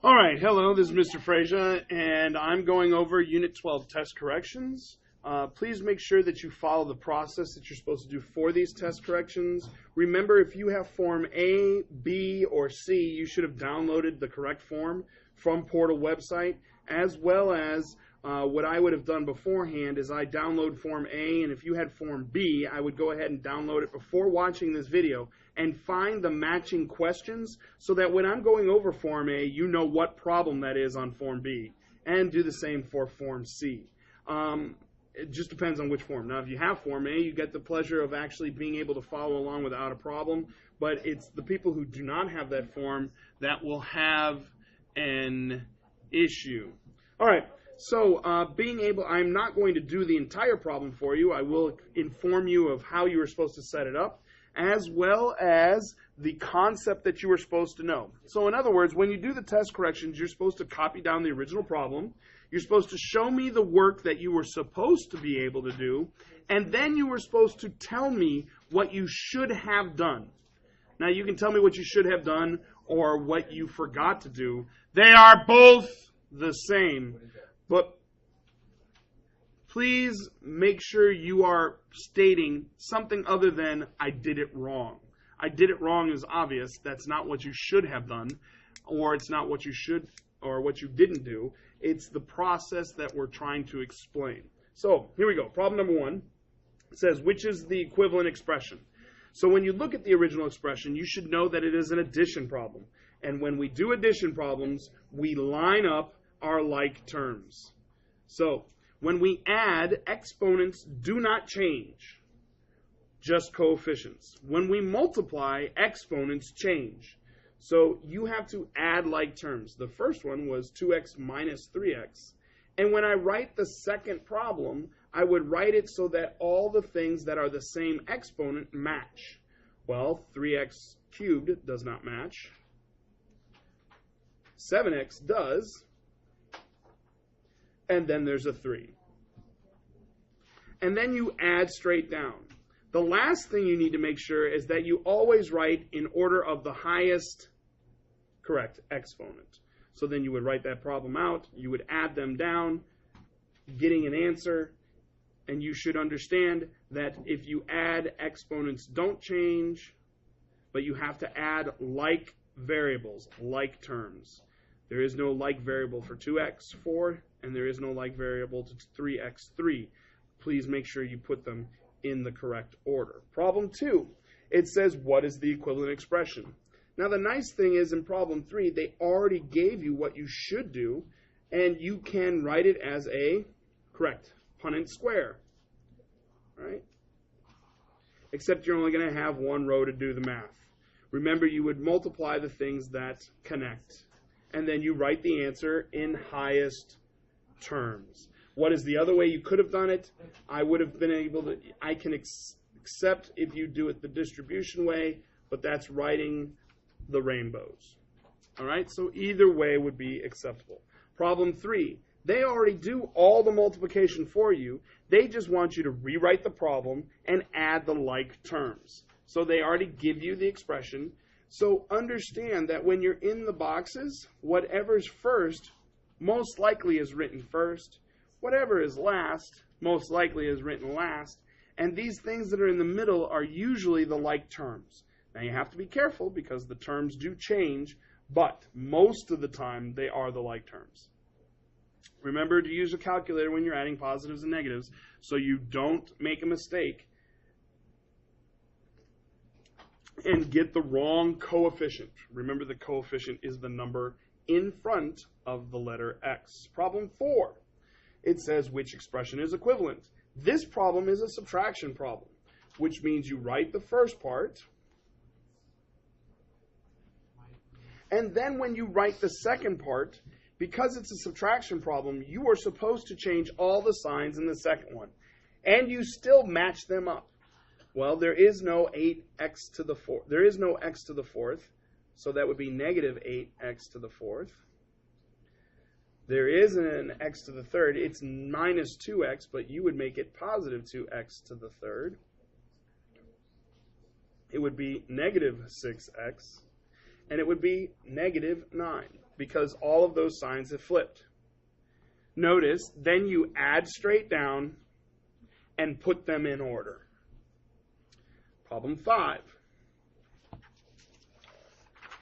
All right, hello, this is Mr. Frazier, and I'm going over Unit 12 test corrections. Please make sure that you follow the process that you're supposed to do for these test corrections. Remember, if you have Form A, B, or C, you should have downloaded the correct form from Portal website, as well as what I would have done beforehand is I download Form A, and if you had Form B, I would go ahead and download it before watching this video and find the matching questions so that when I'm going over Form A, you know what problem that is on Form B, and do the same for Form C. It just depends on which form. Now, if you have Form A, you get the pleasure of actually being able to follow along without a problem, but it's the people who do not have that form that will have an issue. All right. So I'm not going to do the entire problem for you. I will inform you of how you are supposed to set it up, as well as the concept that you were supposed to know. So in other words, when you do the test corrections, you're supposed to copy down the original problem. You're supposed to show me the work that you were supposed to be able to do, and then you were supposed to tell me what you should have done. Now, you can tell me what you should have done or what you forgot to do. They are both the same. But please make sure you are stating something other than I did it wrong. I did it wrong is obvious. That's not what you should have done, or it's not what you should or what you didn't do. It's the process that we're trying to explain. So here we go. Problem number 1. It says, which is the equivalent expression? So when you look at the original expression, you should know that it is an addition problem. And when we do addition problems, we line up our like terms. So when we add, exponents do not change, just coefficients. When we multiply, exponents change. So you have to add like terms. The first one was 2x minus 3x. And when I write the second problem, I would write it so that all the things that are the same exponent match. Well, 3x cubed does not match. 7x does. And then there's a 3. And then you add straight down. The last thing you need to make sure is that you always write in order of the highest correct exponent. So then you would write that problem out, you would add them down, getting an answer, and you should understand that if you add, exponents don't change, but you have to add like variables, like terms. There is no like variable for 2x4, and there is no like variable to 3x3. Please make sure you put them in the correct order. Problem 2, it says, what is the equivalent expression? Now, the nice thing is in problem 3, they already gave you what you should do, and you can write it as a, correct, Punnett square, right? Except you're only going to have one row to do the math. Remember, you would multiply the things that connect, and then you write the answer in highest terms. What is the other way you could have done it? I would have been able to, I can accept if you do it the distribution way, but that's writing the rainbows. All right, so either way would be acceptable. Problem 3, they already do all the multiplication for you. They just want you to rewrite the problem and add the like terms. So they already give you the expression. So understand that when you're in the boxes, whatever's first most likely is written first. Whatever is last most likely is written last. And these things that are in the middle are usually the like terms. Now you have to be careful because the terms do change, but most of the time they are the like terms. Remember to use a calculator when you're adding positives and negatives so you don't make a mistake and get the wrong coefficient. Remember, the coefficient is the number in front of the letter x. Problem 4, it says which expression is equivalent. This problem is a subtraction problem, which means you write the first part, and then when you write the second part, because it's a subtraction problem, you are supposed to change all the signs in the second one, and you still match them up. Well, there is no 8x to the 4th. There is no x to the 4th, so that would be negative 8x to the 4th. There is an x to the 3rd. It's minus 2x, but you would make it positive 2x to the 3rd. It would be negative 6x. and it would be negative 9. because all of those signs have flipped. Notice, then you add straight down and put them in order. Problem 5.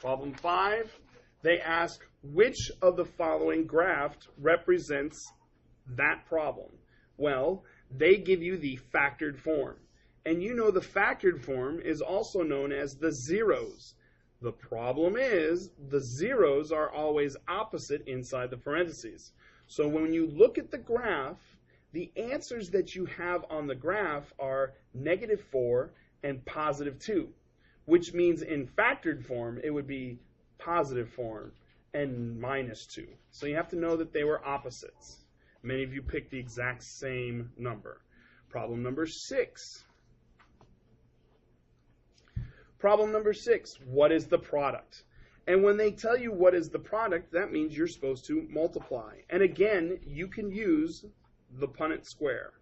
Problem 5, they ask which of the following graph represents that problem. Well, they give you the factored form. And you know the factored form is also known as the zeros. The problem is the zeros are always opposite inside the parentheses. So when you look at the graph, the answers that you have on the graph are -4 and +2, which means in factored form it would be positive form and -2. So you have to know that they were opposites. Many of you picked the exact same number. Problem number 6. Problem number 6, what is the product? And when they tell you what is the product, that means you're supposed to multiply. And again, you can use the Punnett square.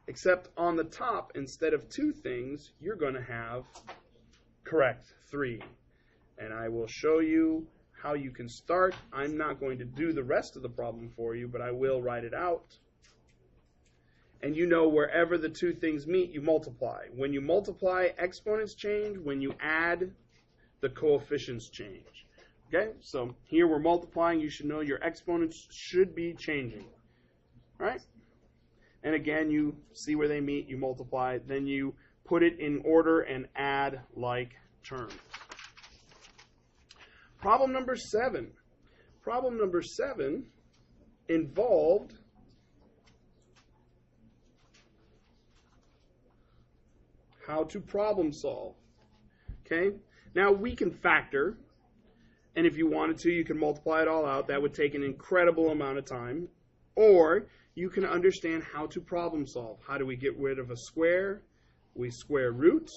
Except on the top, instead of 2 things, you're going to have, correct, 3. And I will show you how you can start. I'm not going to do the rest of the problem for you, but I will write it out. And you know wherever the 2 things meet, you multiply. When you multiply, exponents change. When you add, the coefficients change. Okay, so here we're multiplying. You should know your exponents should be changing. All right? And again, you see where they meet, you multiply, then you put it in order and add like terms. Problem number 7. Problem number 7 involved how to problem solve. Okay? Now we can factor, and if you wanted to, you can multiply it all out. That would take an incredible amount of time. Or you can understand how to problem solve. How do we get rid of a square? We square root.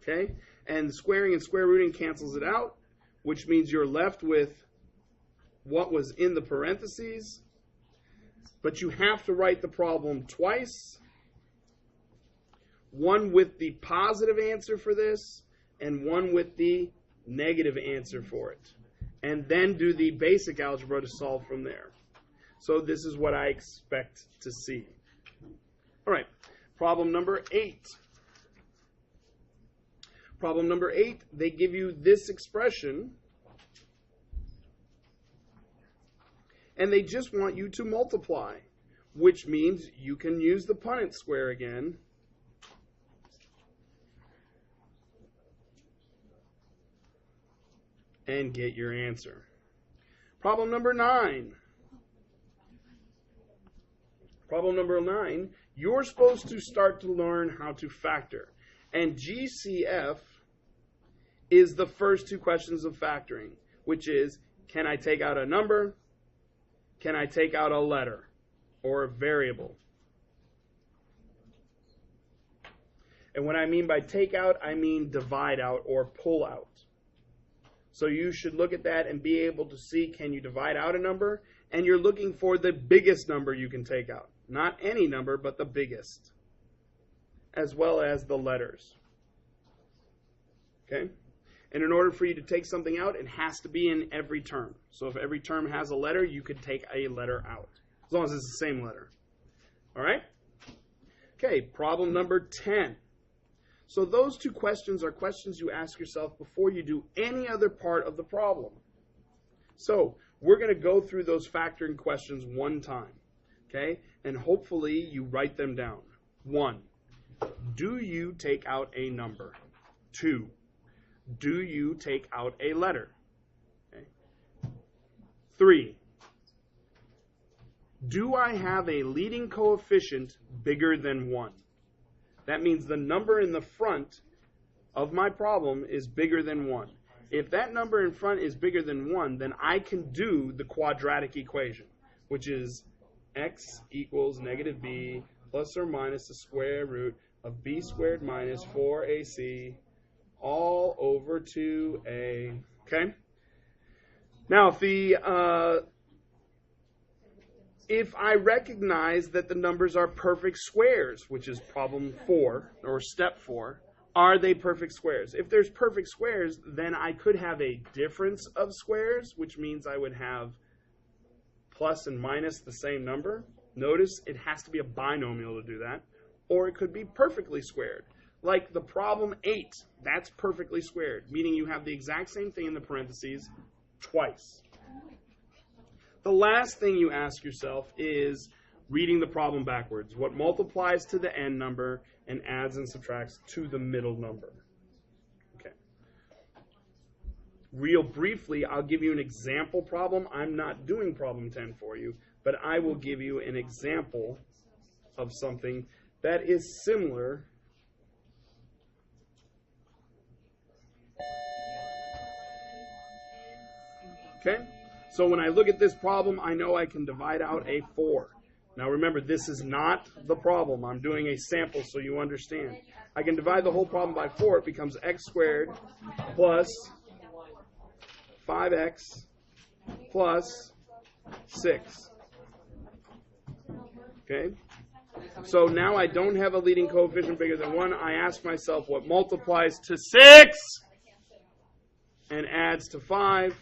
Okay? And squaring and square rooting cancels it out, which means you're left with what was in the parentheses. But you have to write the problem twice. One with the positive answer for this, and one with the negative answer for it. And then do the basic algebra to solve from there. So this is what I expect to see. All right, problem number 8. Problem number 8, they give you this expression, and they just want you to multiply, which means you can use the Punnett square again. And get your answer. Problem number 9. Problem number 9, you're supposed to start to learn how to factor. And GCF is the first 2 questions of factoring, which is, can I take out a number? Can I take out a letter or a variable? And what I mean by take out, I mean divide out or pull out. So you should look at that and be able to see, can you divide out a number? And you're looking for the biggest number you can take out. Not any number, but the biggest. As well as the letters. Okay? And in order for you to take something out, it has to be in every term. So if every term has a letter, you could take a letter out. As long as it's the same letter. All right? Okay, problem number 10. So those 2 questions are questions you ask yourself before you do any other part of the problem. So we're going to go through those factoring questions one time. Okay? And hopefully you write them down. 1. Do you take out a number? 2. Do you take out a letter? Okay. 3. Do I have a leading coefficient bigger than 1? That means the number in the front of my problem is bigger than 1. If that number in front is bigger than 1, then I can do the quadratic equation, which is x equals negative b plus or minus the square root of b squared minus 4ac all over 2a. Okay? Now, if the if I recognize that the numbers are perfect squares, which is problem 4 or step 4, are they perfect squares? If there's perfect squares, then I could have a difference of squares, which means I would have plus and minus the same number. Notice it has to be a binomial to do that. Or it could be perfectly squared. Like the problem 8, that's perfectly squared, meaning you have the exact same thing in the parentheses twice. The last thing you ask yourself is reading the problem backwards. What multiplies to the n number and adds and subtracts to the middle number? Okay. Real briefly, I'll give you an example problem. I'm not doing problem 10 for you, but I will give you an example of something that is similar . Okay? So when I look at this problem, I know I can divide out a 4. Now remember, this is not the problem. I'm doing a sample so you understand. I can divide the whole problem by 4. It becomes x squared plus 5x plus 6. Okay? So now I don't have a leading coefficient bigger than 1. I ask myself what multiplies to 6 and adds to 5.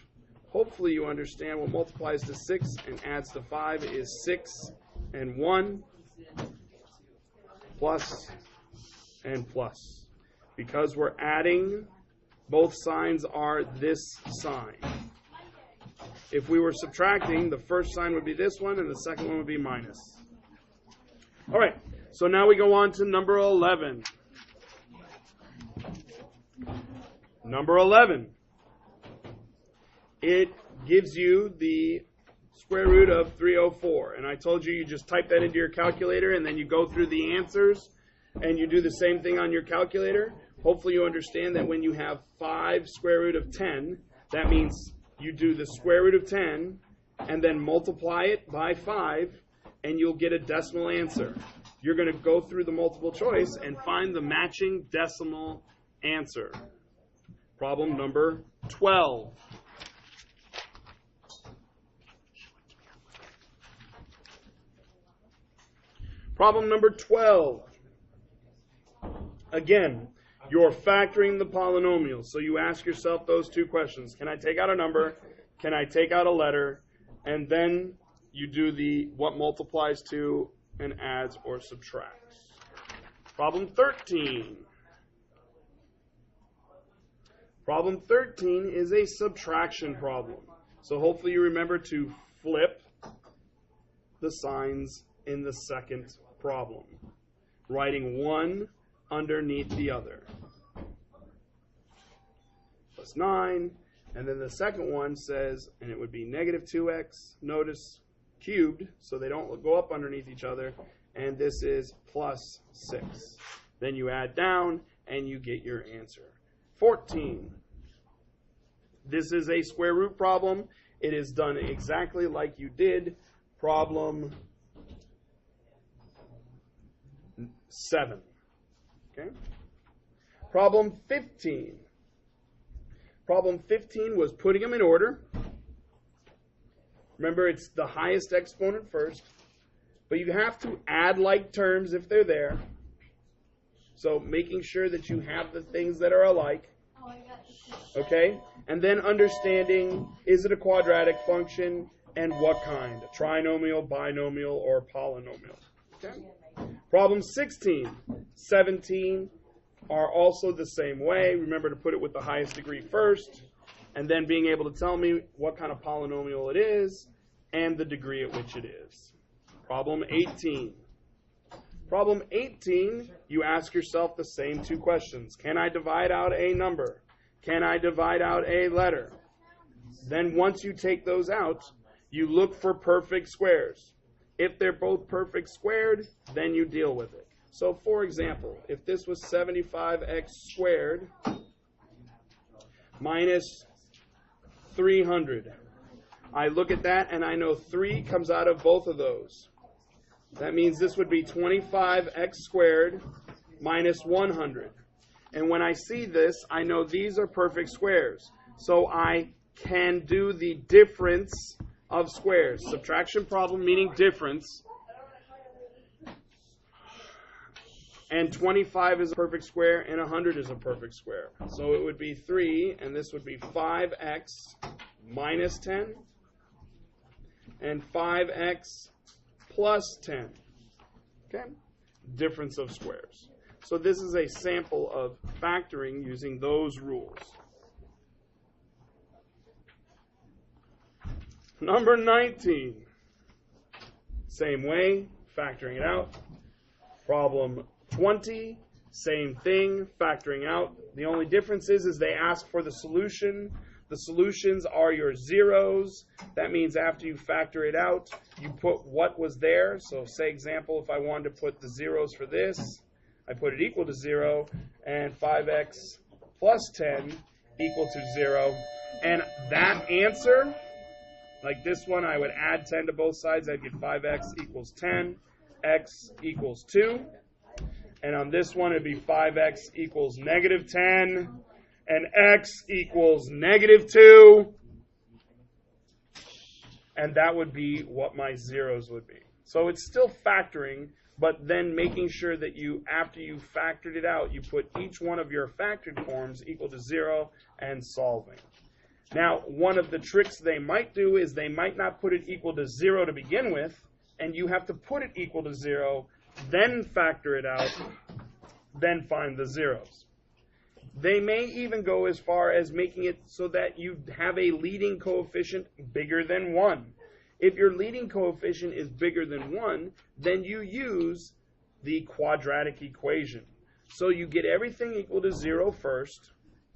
Hopefully you understand what multiplies to 6 and adds to 5 is 6 and 1 plus and plus. Because we're adding, both signs are this sign. If we were subtracting, the first sign would be this one and the second one would be minus. All right, so now we go on to number 11. Number 11. It gives you the square root of 304. And I told you just type that into your calculator and then you go through the answers and you do the same thing on your calculator. Hopefully you understand that when you have 5 square root of 10, that means you do the square root of 10 and then multiply it by 5 and you'll get a decimal answer. You're going to go through the multiple choice and find the matching decimal answer. Problem number 12. Problem number 12. Again, you're factoring the polynomials. So you ask yourself those two questions. Can I take out a number? Can I take out a letter? And then you do the what multiplies to and adds or subtracts. Problem 13. Problem 13 is a subtraction problem. So hopefully you remember to flip the signs in the second problem, writing one underneath the other. Plus 9, and then the second one says, and it would be negative 2x, notice cubed, so they don't go up underneath each other, and this is plus 6. Then you add down, and you get your answer. 14. This is a square root problem. It is done exactly like you did problem 7. Okay? Problem 15. Problem 15 was putting them in order. Remember, it's the highest exponent first. But you have to add like terms if they're there. So making sure that you have the things that are alike. Okay? And then understanding, is it a quadratic function and what kind? A trinomial, binomial, or polynomial. Okay? Problem 16, 17 are also the same way. Remember to put it with the highest degree first, and then being able to tell me what kind of polynomial it is and the degree at which it is. Problem 18. Problem 18, you ask yourself the same two questions. Can I divide out a number? Can I divide out a letter? Then once you take those out, you look for perfect squares. If they're both perfect squared, then you deal with it. So for example, if this was 75x squared minus 300, I look at that and I know 3 comes out of both of those. That means this would be 25x squared minus 100. And when I see this, I know these are perfect squares. So I can do the difference of squares. Subtraction problem meaning difference. And 25 is a perfect square, and 100 is a perfect square. So it would be 3, and this would be 5x minus 10, and 5x plus 10. Okay? Difference of squares. So this is a sample of factoring using those rules. Number 19. Same way, factoring it out. Problem 20, same thing, factoring out. The only difference is they ask for the solution. The solutions are your zeros. That means after you factor it out, you put what was there. So say example, if I wanted to put the zeros for this, I put it equal to 0, and 5x plus 10 equal to 0. And that answer, like this one, I would add 10 to both sides. I'd get 5x equals 10, x equals 2. And on this one, it'd be 5x equals negative 10, and x equals negative 2. And that would be what my zeros would be. So it's still factoring, but then making sure that you, after you factored it out, you put each one of your factored forms equal to 0 and solving. Now, one of the tricks they might do is they might not put it equal to 0 to begin with, and you have to put it equal to 0, then factor it out, then find the zeros. They may even go as far as making it so that you have a leading coefficient bigger than 1. If your leading coefficient is bigger than 1, then you use the quadratic equation. So you get everything equal to 0 first,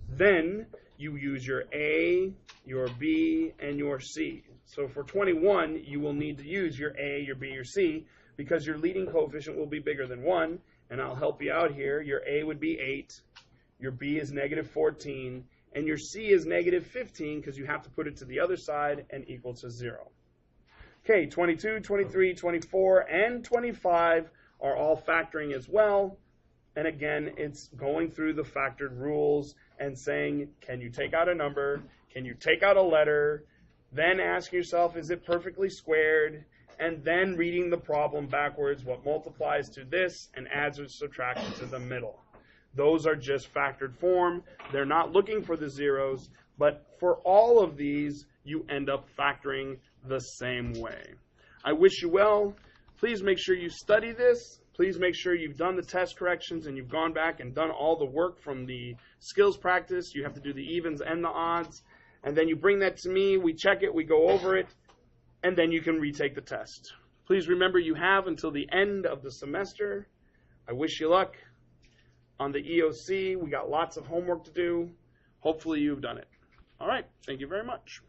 then you use your A, your B, and your C. So for 21, you will need to use your A, your B, your C, because your leading coefficient will be bigger than 1, and I'll help you out here. Your A would be 8, your B is negative 14, and your C is negative 15 because you have to put it to the other side and equal to 0. Okay, 22, 23, 24, and 25 are all factoring as well. And again, it's going through the factored rules and saying, can you take out a number? Can you take out a letter? Then ask yourself, is it perfectly squared? And then reading the problem backwards, what multiplies to this and adds or subtracts to the middle. Those are just factored form. They're not looking for the zeros, but for all of these, you end up factoring the same way. I wish you well. Please make sure you study this. Please make sure you've done the test corrections and you've gone back and done all the work from the skills practice. You have to do the evens and the odds. And then you bring that to me, we check it, we go over it, and then you can retake the test. Please remember you have until the end of the semester. I wish you luck. On the EOC, we got lots of homework to do. Hopefully you've done it. All right, thank you very much.